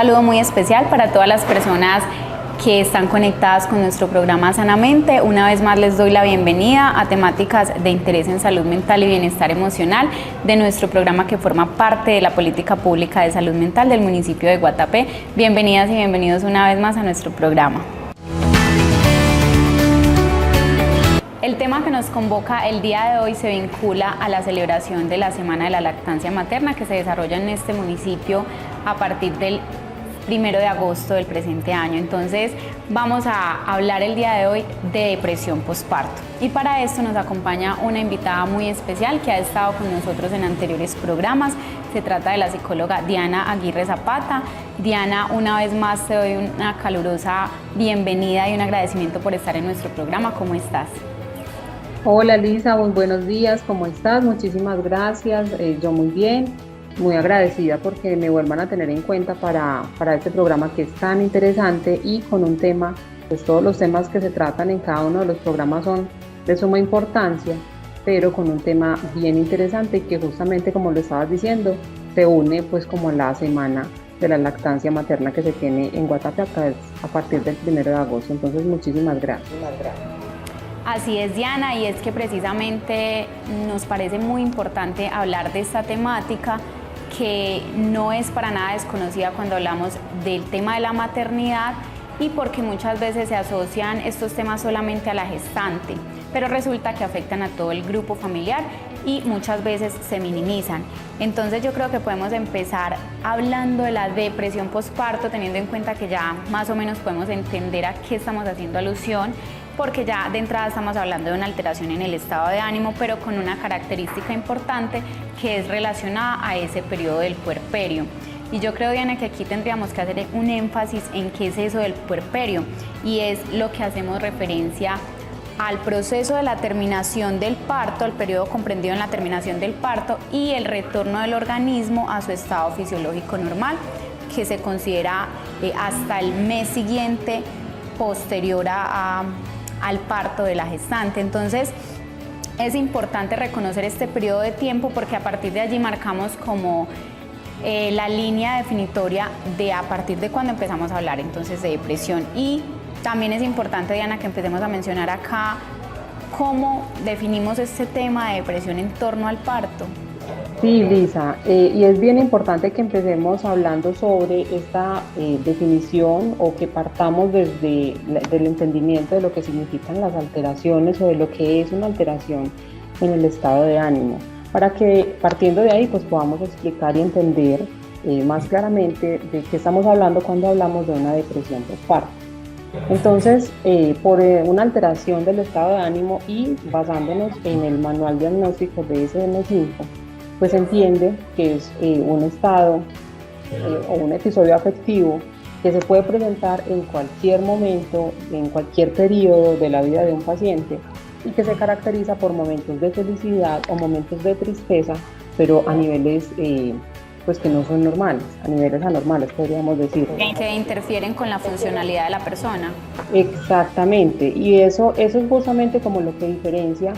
saludo muy especial para todas las personas que están conectadas con nuestro programa Sanamente. Una vez más les doy la bienvenida a temáticas de interés en salud mental y bienestar emocional de nuestro programa que forma parte de la política pública de salud mental del municipio de Guatapé. Bienvenidas y bienvenidos una vez más a nuestro programa. El tema que nos convoca el día de hoy se vincula a la celebración de la Semana de la Lactancia Materna que se desarrolla en este municipio a partir del 1 de agosto del presente año. Entonces vamos a hablar el día de hoy de depresión posparto y para esto nos acompaña una invitada muy especial que ha estado con nosotros en anteriores programas. Se trata de la psicóloga Diana Aguirre Zapata. Diana, una vez más te doy una calurosa bienvenida y un agradecimiento por estar en nuestro programa. ¿Cómo estás? Hola Lisa, muy buenos días, ¿cómo estás? Muchísimas gracias, yo muy bien, muy agradecida porque me vuelvan a tener en cuenta para este programa que es tan interesante y con un tema, pues todos los temas que se tratan en cada uno de los programas son de suma importancia, pero con un tema bien interesante y que justamente como lo estabas diciendo, se une pues como la semana de la lactancia materna que se tiene en Guatapé a partir del 1 de agosto, entonces muchísimas gracias. Así es, Diana, y es que precisamente nos parece muy importante hablar de esta temática que no es para nada desconocida cuando hablamos del tema de la maternidad y porque muchas veces se asocian estos temas solamente a la gestante, pero resulta que afectan a todo el grupo familiar y muchas veces se minimizan. Entonces yo creo que podemos empezar hablando de la depresión posparto, teniendo en cuenta que ya más o menos podemos entender a qué estamos haciendo alusión, porque ya de entrada estamos hablando de una alteración en el estado de ánimo, pero con una característica importante que es relacionada a ese periodo del puerperio. Y yo creo, Diana, que aquí tendríamos que hacer un énfasis en qué es eso del puerperio, y es lo que hacemos referencia al proceso de la terminación del parto, el periodo comprendido en la terminación del parto y el retorno del organismo a su estado fisiológico normal, que se considera hasta el mes siguiente posterior al parto de la gestante. Entonces es importante reconocer este periodo de tiempo porque a partir de allí marcamos como la línea definitoria de a partir de cuando empezamos a hablar entonces de depresión. Y también es importante, Diana, que empecemos a mencionar acá cómo definimos este tema de depresión en torno al parto. Sí, Lisa, y es bien importante que empecemos hablando sobre esta definición o que partamos desde del entendimiento de lo que significan las alteraciones o de lo que es una alteración en el estado de ánimo, para que partiendo de ahí pues podamos explicar y entender más claramente de qué estamos hablando cuando hablamos de una depresión postparto. Entonces, por una alteración del estado de ánimo y basándonos en el manual diagnóstico de DSM-5, pues entiende que es un estado o un episodio afectivo que se puede presentar en cualquier momento, en cualquier periodo de la vida de un paciente y que se caracteriza por momentos de felicidad o momentos de tristeza, pero a niveles pues que no son normales, a niveles anormales podríamos decir. Que interfieren con la funcionalidad de la persona. Exactamente, y eso es justamente como lo que diferencia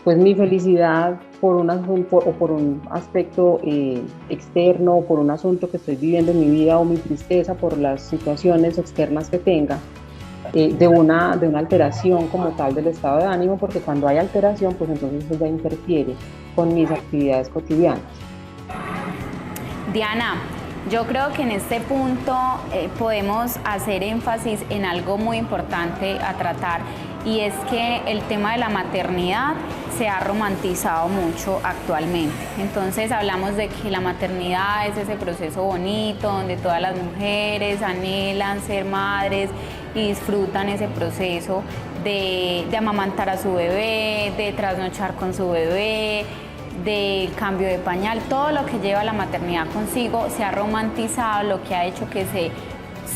pues mi felicidad por un asunto o por un aspecto externo o por un asunto que estoy viviendo en mi vida o mi tristeza por las situaciones externas que tenga de una alteración como tal del estado de ánimo, porque cuando hay alteración pues entonces eso ya interfiere con mis actividades cotidianas. Diana, yo creo que en este punto podemos hacer énfasis en algo muy importante a tratar y es que el tema de la maternidad se ha romantizado mucho actualmente. Entonces hablamos de que la maternidad es ese proceso bonito donde todas las mujeres anhelan ser madres y disfrutan ese proceso de amamantar a su bebé, de trasnochar con su bebé, del cambio de pañal, todo lo que lleva la maternidad consigo se ha romantizado, lo que ha hecho que se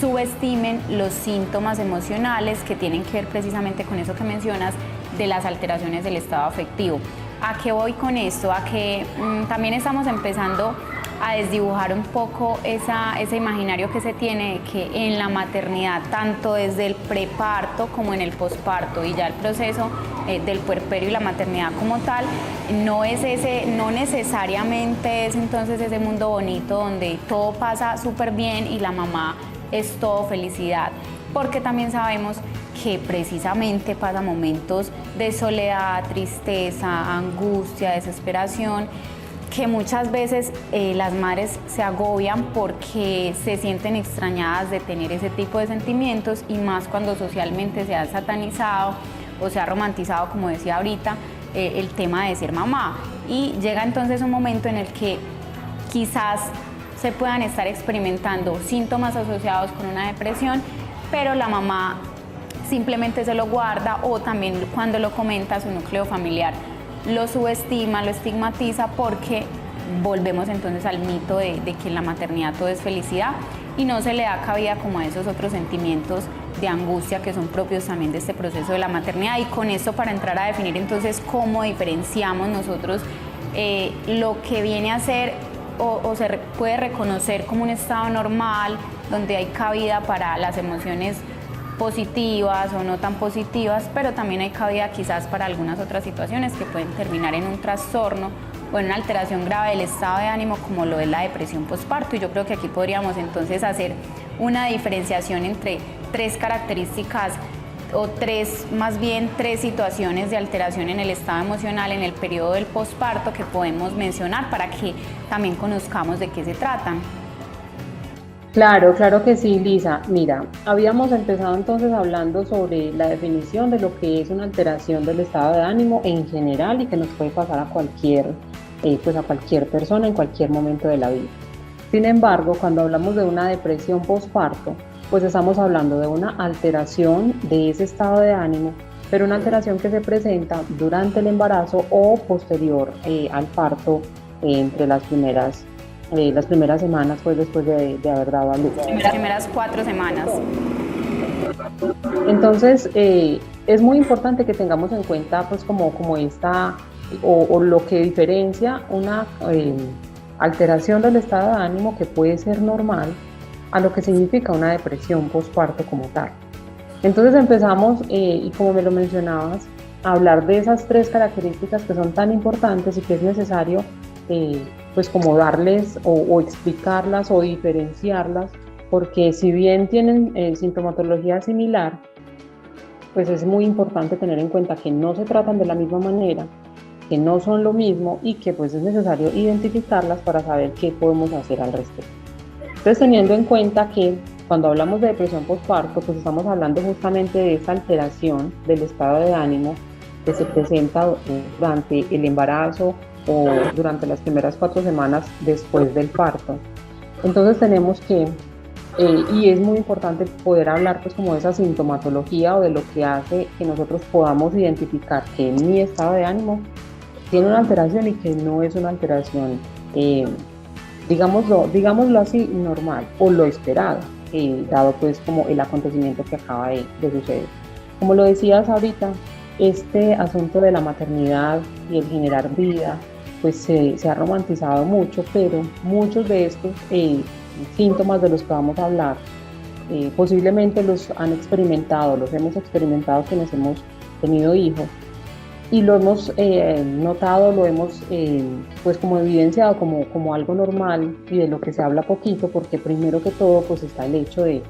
subestimen los síntomas emocionales que tienen que ver precisamente con eso que mencionas de las alteraciones del estado afectivo. ¿A qué voy con esto? A que también estamos empezando a desdibujar un poco ese imaginario que se tiene de que en la maternidad, tanto desde el preparto como en el posparto y ya el proceso del puerperio y la maternidad como tal, no necesariamente es entonces ese mundo bonito donde todo pasa súper bien y la mamá es todo felicidad, porque también sabemos que precisamente pasa momentos de soledad, tristeza, angustia, desesperación, que muchas veces las madres se agobian porque se sienten extrañadas de tener ese tipo de sentimientos, y más cuando socialmente se ha satanizado o se ha romantizado, como decía ahorita, el tema de ser mamá. Y llega entonces un momento en el que quizás se puedan estar experimentando síntomas asociados con una depresión, pero la mamá simplemente se lo guarda, o también cuando lo comenta a su núcleo familiar lo subestima, lo estigmatiza, porque volvemos entonces al mito de que en la maternidad todo es felicidad y no se le da cabida como a esos otros sentimientos de angustia que son propios también de este proceso de la maternidad. Y con esto, para entrar a definir entonces cómo diferenciamos nosotros lo que viene a ser o se puede reconocer como un estado normal, donde hay cabida para las emociones positivas o no tan positivas, pero también hay cabida quizás para algunas otras situaciones que pueden terminar en un trastorno o en una alteración grave del estado de ánimo, como lo es la depresión posparto. Y yo creo que aquí podríamos entonces hacer una diferenciación entre tres características o más bien tres situaciones de alteración en el estado emocional en el periodo del posparto que podemos mencionar para que también conozcamos de qué se tratan. Claro, claro que sí, Lisa. Mira, habíamos empezado entonces hablando sobre la definición de lo que es una alteración del estado de ánimo en general y que nos puede pasar a cualquier persona en cualquier momento de la vida. Sin embargo, cuando hablamos de una depresión posparto, pues estamos hablando de una alteración de ese estado de ánimo, pero una alteración que se presenta durante el embarazo o posterior al parto, entre las primeras semanas, pues después de haber dado a luz. Las primeras 4 semanas. Entonces, es muy importante que tengamos en cuenta, pues, como esta, o lo que diferencia una alteración del estado de ánimo que puede ser normal a lo que significa una depresión postparto como tal. Entonces empezamos, y como me lo mencionabas, a hablar de esas tres características que son tan importantes y que es necesario pues como darles o explicarlas o diferenciarlas, porque si bien tienen sintomatología similar, pues es muy importante tener en cuenta que no se tratan de la misma manera, que no son lo mismo y que pues es necesario identificarlas para saber qué podemos hacer al respecto. Entonces, teniendo en cuenta que cuando hablamos de depresión postparto, pues estamos hablando justamente de esa alteración del estado de ánimo que se presenta durante el embarazo o durante las primeras 4 semanas después del parto. Entonces tenemos que, y es muy importante poder hablar pues como de esa sintomatología o de lo que hace que nosotros podamos identificar que mi estado de ánimo tiene una alteración y que no es una alteración, digámoslo así, normal o lo esperado, dado pues como el acontecimiento que acaba de suceder. Como lo decías ahorita, este asunto de la maternidad y el generar vida, pues se ha romantizado mucho, pero muchos de estos síntomas de los que vamos a hablar, posiblemente los hemos experimentado quienes hemos tenido hijos, y lo hemos notado, lo hemos pues como evidenciado como algo normal y de lo que se habla poquito, porque primero que todo pues está el hecho de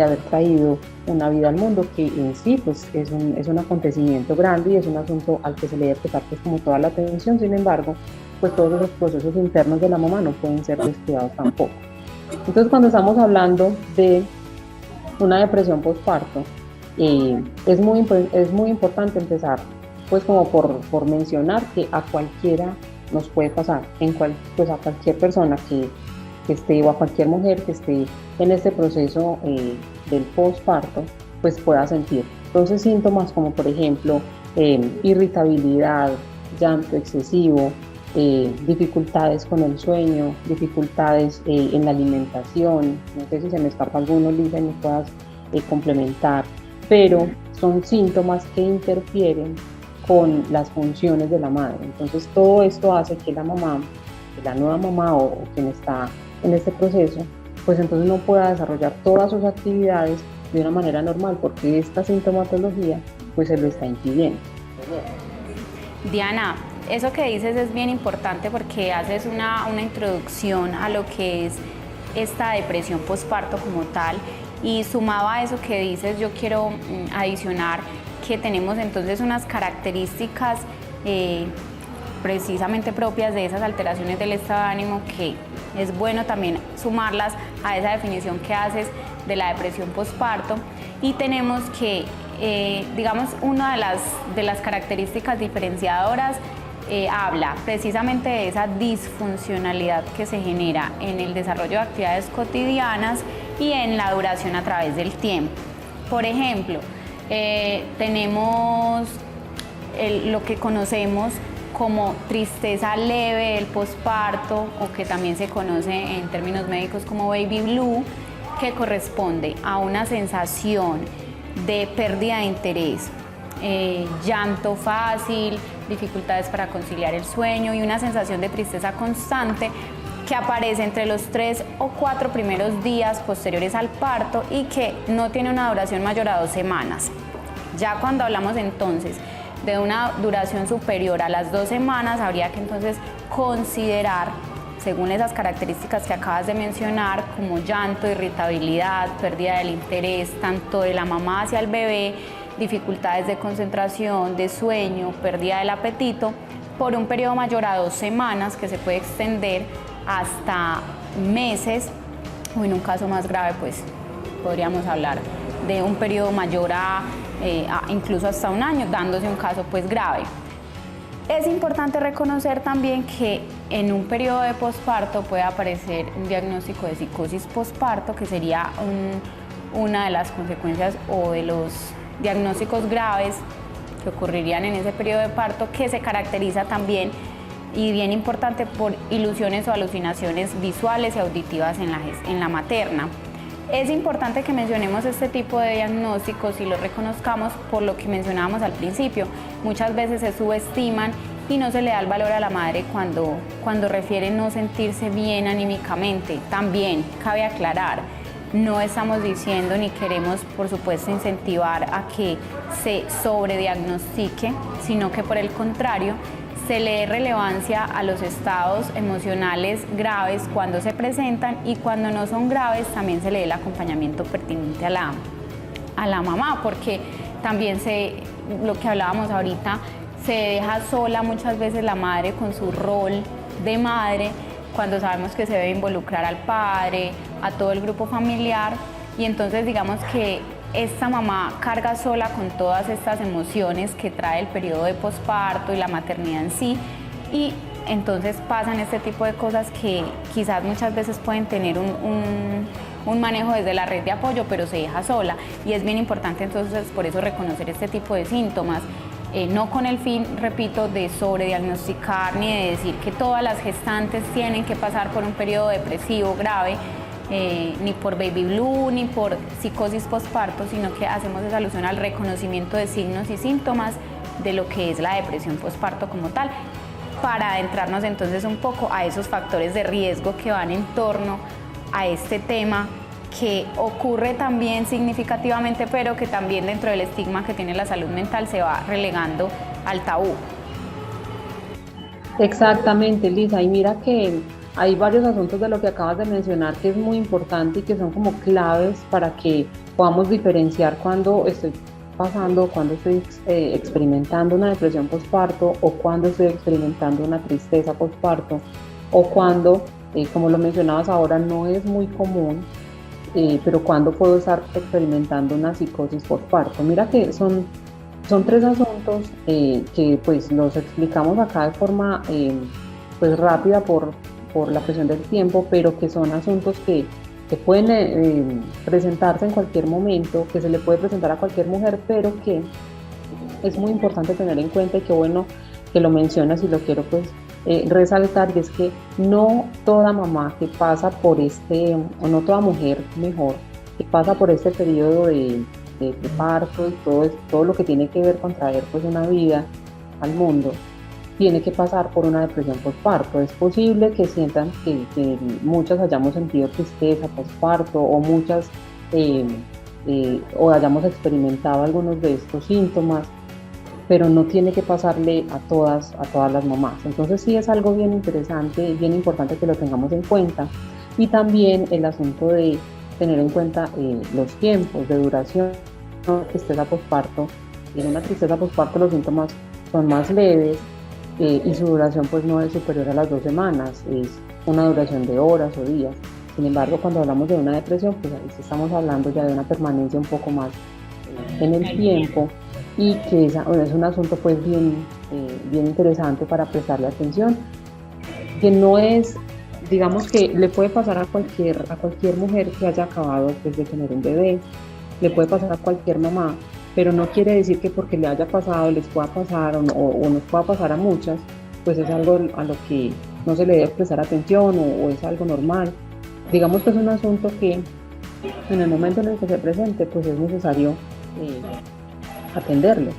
haber traído una vida al mundo, que en sí pues es un acontecimiento grande y es un asunto al que se le debe prestar pues como toda la atención. Sin embargo, pues todos los procesos internos de la mamá no pueden ser descuidados tampoco. Entonces, cuando estamos hablando de una depresión postparto, es muy importante empezar pues como por mencionar que a cualquiera nos puede pasar, pues a cualquier persona que esté, o a cualquier mujer que esté en este proceso del posparto, pues pueda sentir. Entonces, síntomas como por ejemplo irritabilidad, llanto excesivo, dificultades con el sueño, dificultades en la alimentación. No sé si se me escapa alguno, Lisa, y me puedas complementar, pero son síntomas que interfieren con las funciones de la madre. Entonces todo esto hace que la mamá la nueva mamá o quien está en este proceso, pues entonces no pueda desarrollar todas sus actividades de una manera normal, porque esta sintomatología pues se lo está impidiendo. Diana, eso que dices es bien importante porque haces una introducción a lo que es esta depresión postparto como tal, y sumado a eso que dices, yo quiero adicionar que tenemos entonces unas características precisamente propias de esas alteraciones del estado de ánimo, que es bueno también sumarlas a esa definición que haces de la depresión postparto. Y tenemos que, digamos, una de las características diferenciadoras habla precisamente de esa disfuncionalidad que se genera en el desarrollo de actividades cotidianas y en la duración a través del tiempo. Por ejemplo, tenemos lo que conocemos como tristeza leve del posparto, o que también se conoce en términos médicos como baby blue, que corresponde a una sensación de pérdida de interés, llanto fácil, dificultades para conciliar el sueño y una sensación de tristeza constante que aparece entre los 3 o 4 primeros días posteriores al parto y que no tiene una duración mayor a 2 semanas. Ya cuando hablamos entonces de una duración superior a las 2 semanas, habría que entonces considerar, según esas características que acabas de mencionar, como llanto, irritabilidad, pérdida del interés tanto de la mamá hacia el bebé, dificultades de concentración, de sueño, pérdida del apetito, por un periodo mayor a 2 semanas, que se puede extender hasta meses, o en un caso más grave, pues podríamos hablar de un periodo mayor a incluso hasta 1 año, dándose un caso pues grave. Es importante reconocer también que en un periodo de posparto puede aparecer un diagnóstico de psicosis posparto, que sería una de las consecuencias o de los diagnósticos graves que ocurrirían en ese periodo de parto, que se caracteriza también, y bien importante, por ilusiones o alucinaciones visuales y auditivas en la materna. Es importante que mencionemos este tipo de diagnósticos y los reconozcamos por lo que mencionábamos al principio. Muchas veces se subestiman y no se le da el valor a la madre cuando refiere no sentirse bien anímicamente. También cabe aclarar, no estamos diciendo ni queremos, por supuesto, incentivar a que se sobrediagnostique, sino que por el contrario, se le dé relevancia a los estados emocionales graves cuando se presentan, y cuando no son graves también se le dé el acompañamiento pertinente a la mamá, porque también lo que hablábamos ahorita, se deja sola muchas veces la madre con su rol de madre, cuando sabemos que se debe involucrar al padre, a todo el grupo familiar, y entonces digamos que esta mamá carga sola con todas estas emociones que trae el periodo de posparto y la maternidad en sí, y entonces pasan este tipo de cosas que quizás muchas veces pueden tener un manejo desde la red de apoyo, pero se deja sola, y es bien importante entonces por eso reconocer este tipo de síntomas, no con el fin, repito, de sobrediagnosticar ni de decir que todas las gestantes tienen que pasar por un periodo depresivo grave, ni por baby blue, ni por psicosis postparto, sino que hacemos esa alusión al reconocimiento de signos y síntomas de lo que es la depresión postparto como tal, para adentrarnos entonces un poco a esos factores de riesgo que van en torno a este tema, que ocurre también significativamente, pero que también dentro del estigma que tiene la salud mental se va relegando al tabú. Exactamente, Lisa, y mira que hay varios asuntos de lo que acabas de mencionar que es muy importante y que son como claves para que podamos diferenciar cuando estoy pasando, cuando estoy experimentando una depresión postparto, o cuando estoy experimentando una tristeza postparto, o cuando, como lo mencionabas ahora, no es muy común, pero cuando puedo estar experimentando una psicosis postparto. Mira que son 3 asuntos que pues los explicamos acá de forma pues rápida por la presión del tiempo, pero que son asuntos que pueden presentarse en cualquier momento, que se le puede presentar a cualquier mujer, pero que es muy importante tener en cuenta, y qué bueno que lo mencionas y lo quiero pues resaltar, y es que no toda mamá que pasa por o no toda mujer mejor, que pasa por este periodo de parto y todo lo que tiene que ver con traer pues una vida al mundo, tiene que pasar por una depresión postparto. Es posible que sientan que muchas hayamos sentido tristeza postparto o muchas o hayamos experimentado algunos de estos síntomas, pero no tiene que pasarle a todas las mamás. Entonces sí es algo bien interesante, bien importante que lo tengamos en cuenta. Y también el asunto de tener en cuenta los tiempos de duración de una tristeza postparto. En una tristeza postparto los síntomas son más leves y su duración pues no es superior a las 2 semanas, es una duración de horas o días. Sin embargo, cuando hablamos de una depresión, pues ahí sí estamos hablando ya de una permanencia un poco más en el tiempo y que es un asunto pues bien interesante para prestarle atención, que no es, digamos que le puede pasar a cualquier mujer que haya acabado pues, de tener un bebé, le puede pasar a cualquier mamá, pero no quiere decir que porque le haya pasado les pueda pasar o nos pueda pasar a muchas, pues es algo a lo que no se le debe prestar atención o es algo normal. Digamos que es un asunto que en el momento en el que se presente, pues es necesario atenderlo.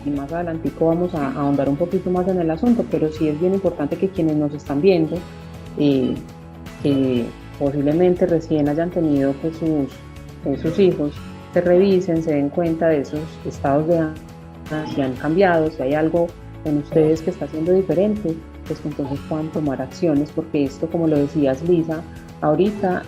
Y más adelantico vamos a ahondar un poquito más en el asunto, pero sí es bien importante que quienes nos están viendo, que posiblemente recién hayan tenido pues, sus hijos, se revisen, se den cuenta de esos estados de ánimo, si han cambiado, si hay algo en ustedes que está siendo diferente, pues que entonces puedan tomar acciones, porque esto, como lo decías Lisa, ahorita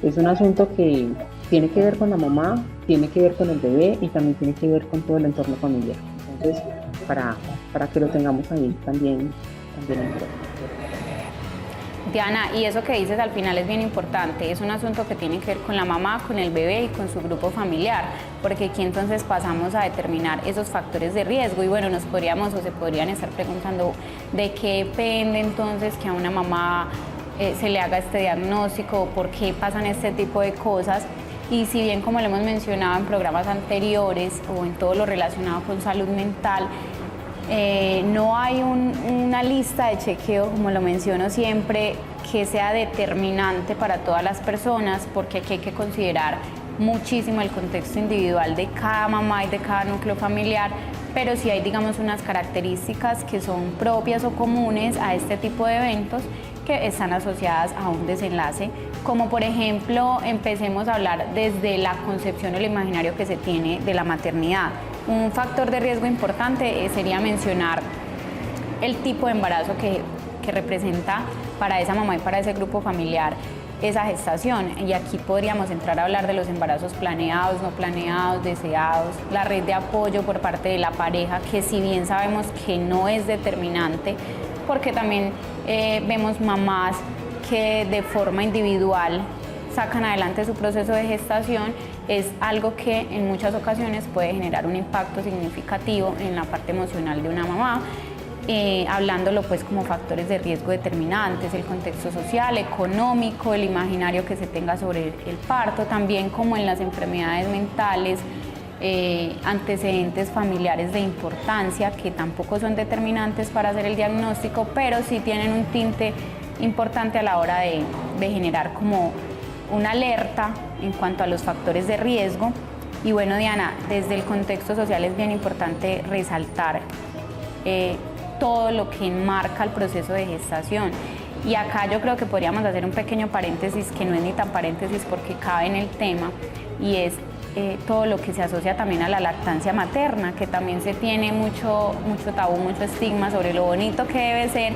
es un asunto que tiene que ver con la mamá, tiene que ver con el bebé y también tiene que ver con todo el entorno familiar. Entonces, para que lo tengamos ahí también en cuenta. Diana, y eso que dices al final es bien importante, es un asunto que tiene que ver con la mamá, con el bebé y con su grupo familiar, porque aquí entonces pasamos a determinar esos factores de riesgo y bueno, nos podríamos o se podrían estar preguntando de qué depende entonces que a una mamá se le haga este diagnóstico, por qué pasan este tipo de cosas. Y si bien, como lo hemos mencionado en programas anteriores o en todo lo relacionado con salud mental, no hay una lista de chequeo, como lo menciono siempre, que sea determinante para todas las personas, porque aquí hay que considerar muchísimo el contexto individual de cada mamá y de cada núcleo familiar, pero sí hay, digamos, unas características que son propias o comunes a este tipo de eventos que están asociadas a un desenlace, como por ejemplo, empecemos a hablar desde la concepción o el imaginario que se tiene de la maternidad. Un factor de riesgo importante sería mencionar el tipo de embarazo que representa para esa mamá y para ese grupo familiar esa gestación, y aquí podríamos entrar a hablar de los embarazos planeados, no planeados, deseados, la red de apoyo por parte de la pareja, que si bien sabemos que no es determinante, porque también vemos mamás que de forma individual sacan adelante su proceso de gestación, es algo que en muchas ocasiones puede generar un impacto significativo en la parte emocional de una mamá, hablándolo pues como factores de riesgo determinantes, el contexto social, económico, el imaginario que se tenga sobre el parto, también como en las enfermedades mentales, antecedentes familiares de importancia que tampoco son determinantes para hacer el diagnóstico, pero sí tienen un tinte importante a la hora de generar como una alerta en cuanto a los factores de riesgo. Y bueno, Diana, desde el contexto social es bien importante resaltar todo lo que enmarca el proceso de gestación. Y acá yo creo que podríamos hacer un pequeño paréntesis, que no es ni tan paréntesis porque cabe en el tema, y es todo lo que se asocia también a la lactancia materna, que también se tiene mucho tabú, mucho estigma sobre lo bonito que debe ser,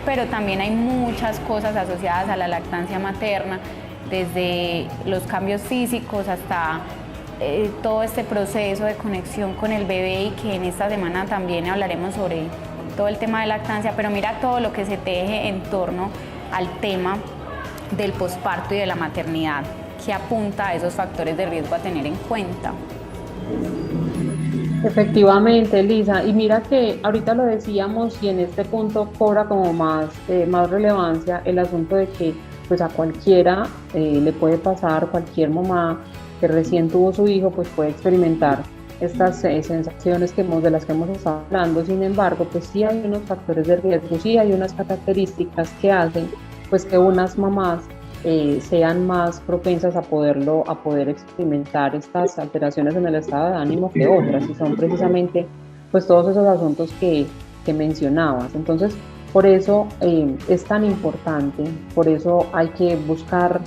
pero también hay muchas cosas asociadas a la lactancia materna, desde los cambios físicos hasta todo este proceso de conexión con el bebé, y que en esta semana también hablaremos sobre todo el tema de lactancia, pero mira todo lo que se teje en torno al tema del posparto y de la maternidad, que apunta a esos factores de riesgo a tener en cuenta. Efectivamente, Lisa, y mira que ahorita lo decíamos y en este punto cobra como más relevancia el asunto de que pues a cualquiera le puede pasar, cualquier mamá que recién tuvo su hijo pues puede experimentar estas sensaciones de las que hemos estado hablando. Sin embargo, pues sí hay unos factores de riesgo, sí hay unas características que hacen pues que unas mamás sean más propensas a poder experimentar estas alteraciones en el estado de ánimo que otras, y son precisamente pues todos esos asuntos que que mencionabas. Entonces, por eso es tan importante, por eso hay que buscar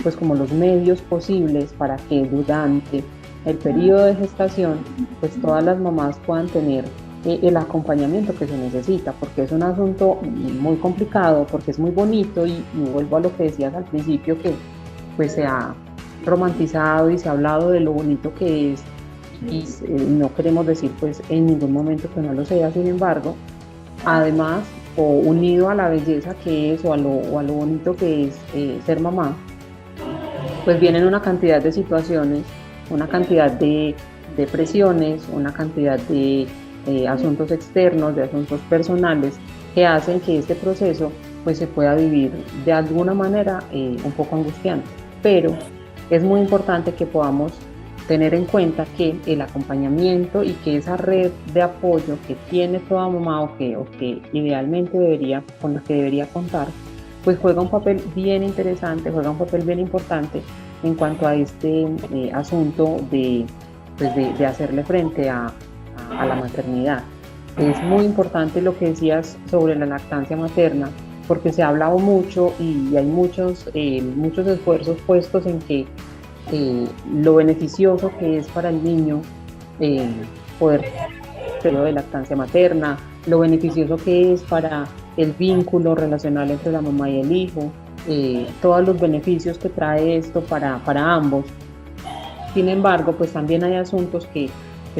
pues como los medios posibles para que durante el periodo de gestación pues todas las mamás puedan tener el acompañamiento que se necesita, porque es un asunto muy complicado, porque es muy bonito y vuelvo a lo que decías al principio, que pues se ha romantizado y se ha hablado de lo bonito que es y no queremos decir pues en ningún momento que no lo sea. Sin embargo, además o unido a la belleza que es o a lo bonito que es ser mamá, pues vienen una cantidad de situaciones, una cantidad de presiones, una cantidad de asuntos externos, de asuntos personales que hacen que este proceso pues se pueda vivir de alguna manera un poco angustiante. Pero es muy importante que podamos tener en cuenta que el acompañamiento y que esa red de apoyo que tiene toda mamá o que idealmente con la que debería contar, pues juega un papel bien interesante, juega un papel bien importante en cuanto a este asunto de hacerle frente a la maternidad. Es muy importante lo que decías sobre la lactancia materna, porque se ha hablado mucho y hay muchos esfuerzos puestos en que lo beneficioso que es para el niño poder periodo de lactancia materna, lo beneficioso que es para el vínculo relacional entre la mamá y el hijo, todos los beneficios que trae esto para ambos. Sin embargo, pues también hay asuntos que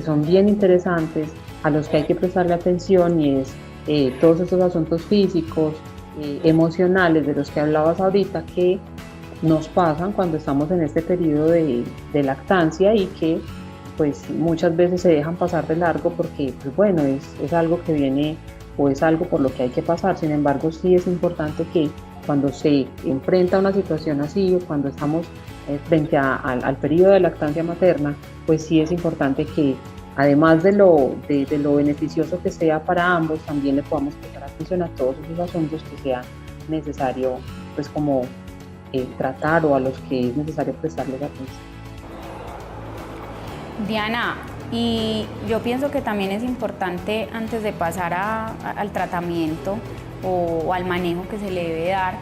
son bien interesantes, a los que hay que prestarle atención, y es todos estos asuntos físicos, emocionales de los que hablabas ahorita, que nos pasan cuando estamos en este periodo de lactancia y que pues muchas veces se dejan pasar de largo porque pues bueno, es algo que viene o es algo por lo que hay que pasar. Sin embargo, sí es importante que cuando se enfrenta a una situación así o cuando estamos frente al periodo de lactancia materna, pues sí es importante que además de lo beneficioso que sea para ambos, también le podamos prestar atención a todos esos asuntos que sea necesario pues como tratar o a los que es necesario prestarles atención. Diana, y yo pienso que también es importante antes de pasar al tratamiento o al manejo que se le debe dar,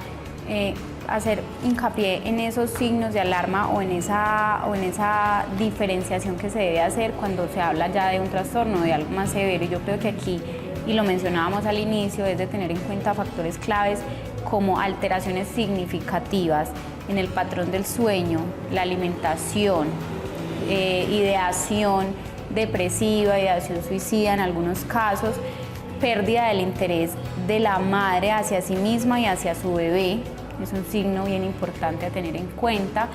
hacer hincapié en esos signos de alarma o en esa diferenciación que se debe hacer cuando se habla ya de un trastorno, de algo más severo. Y yo creo que aquí, y lo mencionábamos al inicio, es de tener en cuenta factores claves como alteraciones significativas en el patrón del sueño, la alimentación, ideación depresiva, ideación suicida en algunos casos, pérdida del interés de la madre hacia sí misma y hacia su bebé, es un signo bien importante a tener en cuenta,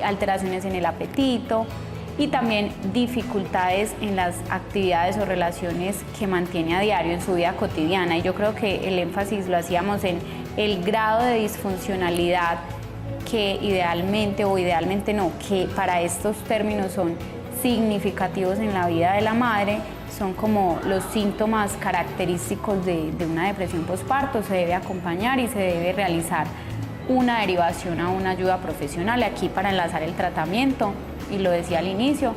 alteraciones en el apetito y también dificultades en las actividades o relaciones que mantiene a diario en su vida cotidiana. Y yo creo que el énfasis lo hacíamos en el grado de disfuncionalidad que idealmente no, que para estos términos son significativos en la vida de la madre, son como los síntomas característicos de una depresión postparto. Se debe acompañar y se debe realizar una derivación a una ayuda profesional. Aquí, para enlazar el tratamiento, y lo decía al inicio,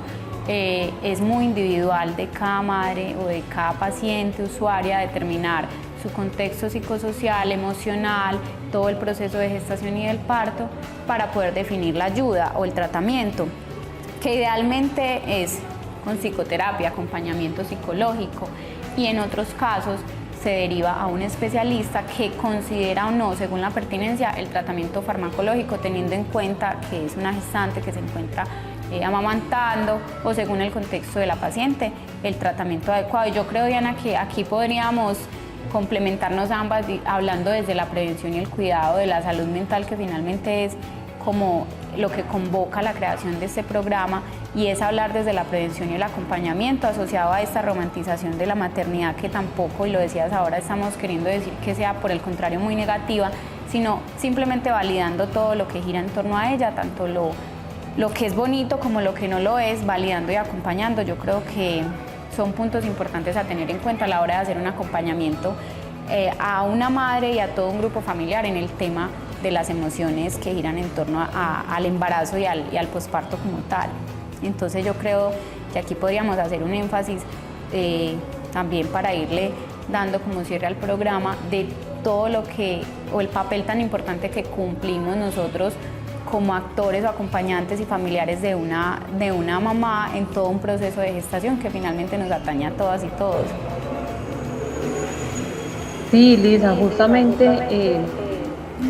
es muy individual de cada madre o de cada paciente, usuaria, determinar su contexto psicosocial, emocional, todo el proceso de gestación y del parto para poder definir la ayuda o el tratamiento, que idealmente es con psicoterapia, acompañamiento psicológico, y en otros casos se deriva a un especialista que considera o no, según la pertinencia, el tratamiento farmacológico, teniendo en cuenta que es una gestante que se encuentra amamantando, o según el contexto de la paciente, el tratamiento adecuado. Y yo creo, Diana, que aquí podríamos complementarnos ambas hablando desde la prevención y el cuidado de la salud mental, que finalmente es como lo que convoca la creación de este programa, y es hablar desde la prevención y el acompañamiento asociado a esta romantización de la maternidad, que tampoco, y lo decías ahora, estamos queriendo decir que sea por el contrario muy negativa, sino simplemente validando todo lo que gira en torno a ella, tanto lo que es bonito como lo que no lo es, validando y acompañando. Yo creo que son puntos importantes a tener en cuenta a la hora de hacer un acompañamiento a una madre y a todo un grupo familiar en el tema de las emociones que giran en torno al embarazo y al posparto como tal. Entonces yo creo que aquí podríamos hacer un énfasis también para irle dando como cierre al programa de todo lo que, o el papel tan importante que cumplimos nosotros como actores o acompañantes y familiares de una mamá en todo un proceso de gestación que finalmente nos atañe a todas y todos. Sí, Lisa, justamente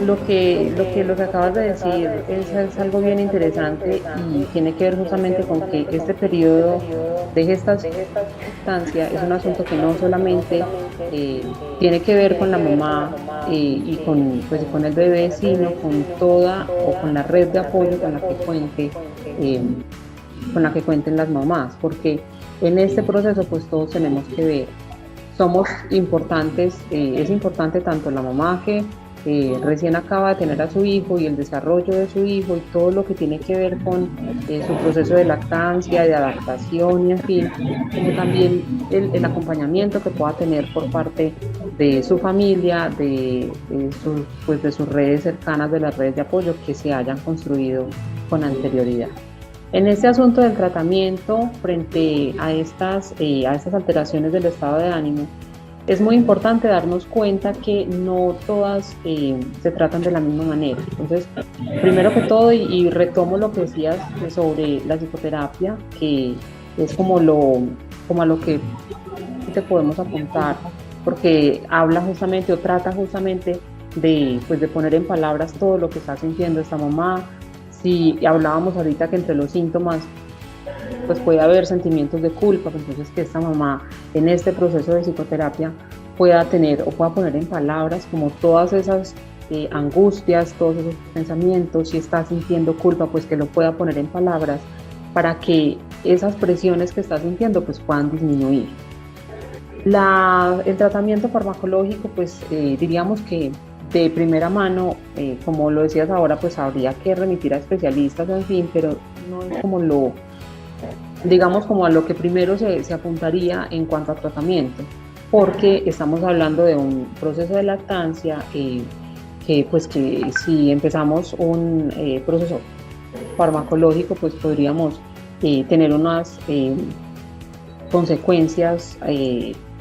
lo que acabas de decir es algo bien interesante y tiene que ver justamente con que este periodo de gestancia es un asunto que no solamente tiene que ver con la mamá y con el bebé, sino con toda o con la red de apoyo eh, con la que cuenten las mamás, porque en este proceso pues todos tenemos que ver, somos importantes, es importante tanto la mamá que recién acaba de tener a su hijo y el desarrollo de su hijo y todo lo que tiene que ver con su proceso de lactancia, de adaptación y en fin, como también el acompañamiento que pueda tener por parte de su familia, de sus redes cercanas, de las redes de apoyo que se hayan construido con anterioridad. En este asunto del tratamiento frente a estas alteraciones del estado de ánimo, es muy importante darnos cuenta que no todas se tratan de la misma manera. Entonces, primero que todo, y retomo lo que decías sobre la psicoterapia, que es como a lo que te podemos apuntar, porque habla justamente o trata justamente de poner en palabras todo lo que está sintiendo esta mamá. Si hablábamos ahorita que entre los síntomas pues puede haber sentimientos de culpa, pues entonces que esta mamá en este proceso de psicoterapia pueda tener o pueda poner en palabras como todas esas angustias, todos esos pensamientos. Si está sintiendo culpa, pues que lo pueda poner en palabras para que esas presiones que está sintiendo pues puedan disminuir. El tratamiento farmacológico, pues diríamos que de primera mano, como lo decías ahora, pues habría que remitir a especialistas, en fin, pero no es como digamos como a lo que primero se apuntaría en cuanto a tratamiento, porque estamos hablando de un proceso de lactancia que si empezamos un proceso farmacológico, pues podríamos tener unas consecuencias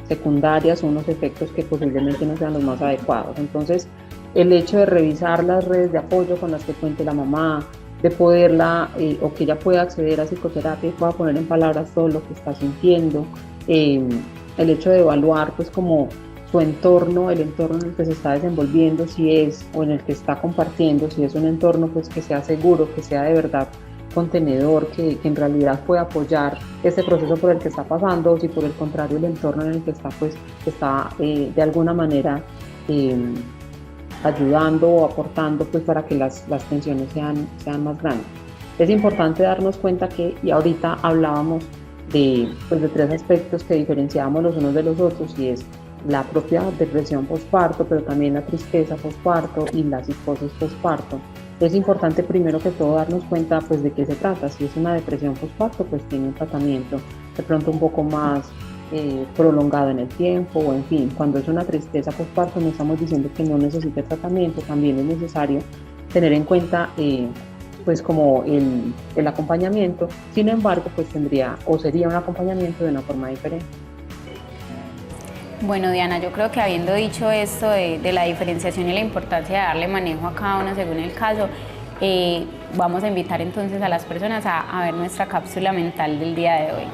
secundarias, unos efectos que posiblemente no sean los más adecuados. Entonces, el hecho de revisar las redes de apoyo con las que cuente la mamá, de poderla o que ella pueda acceder a psicoterapia y pueda poner en palabras todo lo que está sintiendo, el hecho de evaluar pues como su entorno, el entorno en el que se está desenvolviendo, si es o en el que está compartiendo, si es un entorno pues que sea seguro, que sea de verdad contenedor, que en realidad pueda apoyar este proceso por el que está pasando, o si por el contrario el entorno en el que está pues está de alguna manera ayudando o aportando pues para que las tensiones sean más grandes. Es importante darnos cuenta que, y ahorita hablábamos de tres aspectos que diferenciamos los unos de los otros, y es la propia depresión postparto, pero también la tristeza postparto y la psicosis postparto. Es importante primero que todo darnos cuenta pues de qué se trata. Si es una depresión postparto, pues tiene un tratamiento de pronto un poco más prolongado en el tiempo, o en fin, cuando es una tristeza postparto no estamos diciendo que no necesite tratamiento, también es necesario tener en cuenta pues como el acompañamiento. Sin embargo, pues tendría o sería un acompañamiento de una forma diferente. Bueno, Diana, yo creo que habiendo dicho esto de la diferenciación y la importancia de darle manejo a cada uno según el caso, vamos a invitar entonces a las personas a ver nuestra cápsula mental del día de hoy.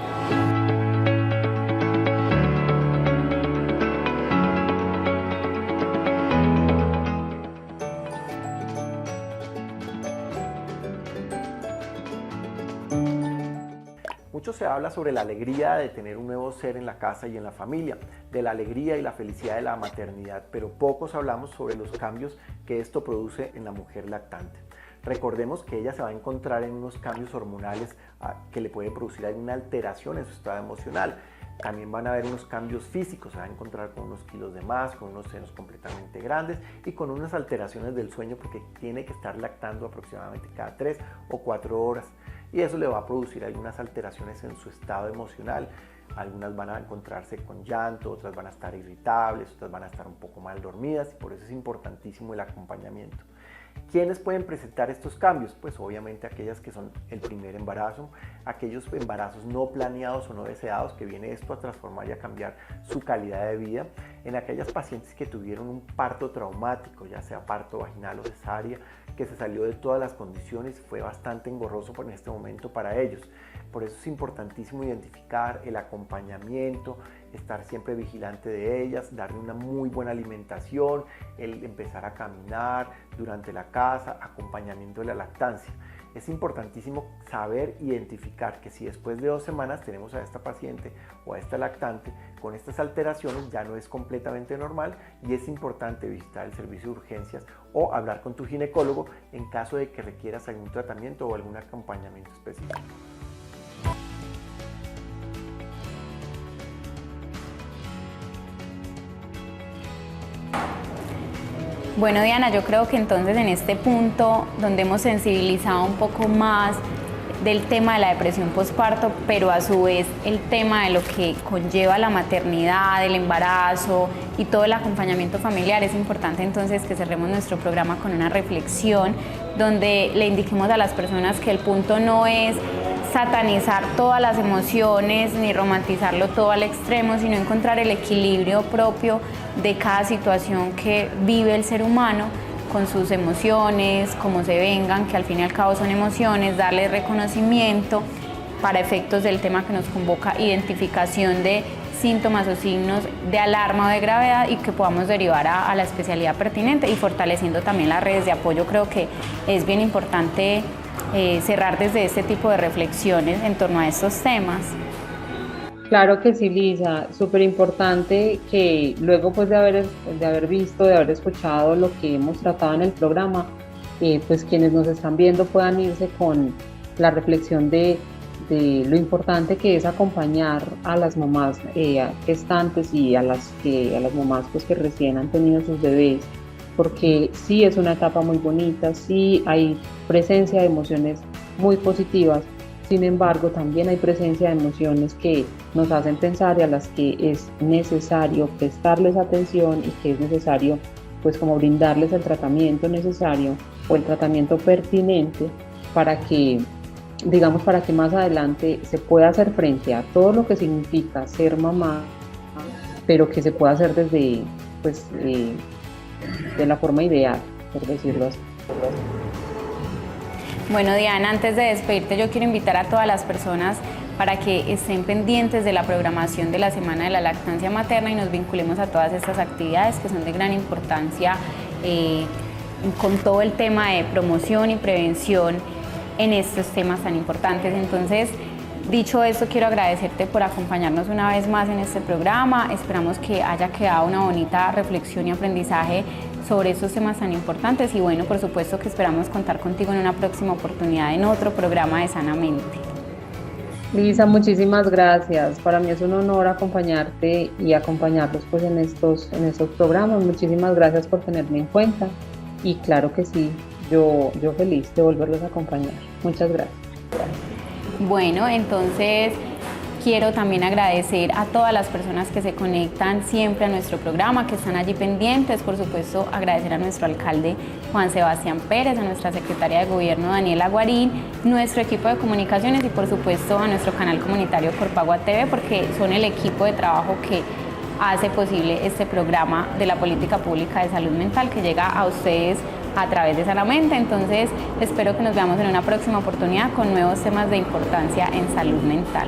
Mucho se habla sobre la alegría de tener un nuevo ser en la casa y en la familia, de la alegría y la felicidad de la maternidad, pero pocos hablamos sobre los cambios que esto produce en la mujer lactante. Recordemos que ella se va a encontrar en unos cambios hormonales que le puede producir alguna alteración en su estado emocional. También van a haber unos cambios físicos, se va a encontrar con unos kilos de más, con unos senos completamente grandes y con unas alteraciones del sueño porque tiene que estar lactando aproximadamente cada 3 o 4 horas. Y eso le va a producir algunas alteraciones en su estado emocional. Algunas van a encontrarse con llanto, otras van a estar irritables, otras van a estar un poco mal dormidas, y por eso es importantísimo el acompañamiento. ¿Quiénes pueden presentar estos cambios? Pues obviamente aquellas que son el primer embarazo, aquellos embarazos no planeados o no deseados, que viene esto a transformar y a cambiar su calidad de vida, en aquellas pacientes que tuvieron un parto traumático, ya sea parto vaginal o cesárea, que se salió de todas las condiciones, fue bastante engorroso en este momento para ellos. Por eso es importantísimo identificar el acompañamiento, estar siempre vigilante de ellas, darle una muy buena alimentación, el empezar a caminar durante la casa, acompañamiento de la lactancia. Es importantísimo saber identificar que si después de 2 semanas tenemos a esta paciente o a esta lactante con estas alteraciones, ya no es completamente normal y es importante visitar el servicio de urgencias o hablar con tu ginecólogo en caso de que requieras algún tratamiento o algún acompañamiento específico. Bueno, Diana, yo creo que entonces en este punto donde hemos sensibilizado un poco más del tema de la depresión postparto, pero a su vez el tema de lo que conlleva la maternidad, el embarazo y todo el acompañamiento familiar, es importante entonces que cerremos nuestro programa con una reflexión donde le indiquemos a las personas que el punto no es satanizar todas las emociones ni romantizarlo todo al extremo, sino encontrar el equilibrio propio de cada situación que vive el ser humano con sus emociones, como se vengan, que al fin y al cabo son emociones, darle reconocimiento para efectos del tema que nos convoca, identificación de síntomas o signos de alarma o de gravedad y que podamos derivar a la especialidad pertinente y fortaleciendo también las redes de apoyo. Creo que es bien importante cerrar desde este tipo de reflexiones en torno a estos temas. Claro que sí, Lisa, súper importante que luego pues de haber visto, de haber escuchado lo que hemos tratado en el programa, pues quienes nos están viendo puedan irse con la reflexión de lo importante que es acompañar a las mamás gestantes y a las mamás pues que recién han tenido sus bebés, porque sí es una etapa muy bonita, sí hay presencia de emociones muy positivas. Sin embargo, también hay presencia de emociones que nos hacen pensar y a las que es necesario prestarles atención y que es necesario, pues, como brindarles el tratamiento necesario o el tratamiento pertinente para que, digamos, para que más adelante se pueda hacer frente a todo lo que significa ser mamá, pero que se pueda hacer desde, pues, de la forma ideal, por decirlo así. Bueno, Diana, antes de despedirte, yo quiero invitar a todas las personas para que estén pendientes de la programación de la Semana de la Lactancia Materna y nos vinculemos a todas estas actividades que son de gran importancia con todo el tema de promoción y prevención en estos temas tan importantes. Entonces, dicho esto, quiero agradecerte por acompañarnos una vez más en este programa. Esperamos que haya quedado una bonita reflexión y aprendizaje sobre estos temas tan importantes y bueno, por supuesto que esperamos contar contigo en una próxima oportunidad en otro programa de Sanamente. Lisa, muchísimas gracias. Para mí es un honor acompañarte y acompañarlos pues en estos programas. Muchísimas gracias por tenerme en cuenta y claro que sí, yo feliz de volverlos a acompañar. Muchas gracias. Bueno, entonces quiero también agradecer a todas las personas que se conectan siempre a nuestro programa, que están allí pendientes. Por supuesto, agradecer a nuestro alcalde Juan Sebastián Pérez, a nuestra secretaria de Gobierno Daniela Guarín, nuestro equipo de comunicaciones y por supuesto a nuestro canal comunitario Corpagua TV, porque son el equipo de trabajo que hace posible este programa de la política pública de salud mental que llega a ustedes a través de Sanamente. Entonces, espero que nos veamos en una próxima oportunidad con nuevos temas de importancia en salud mental.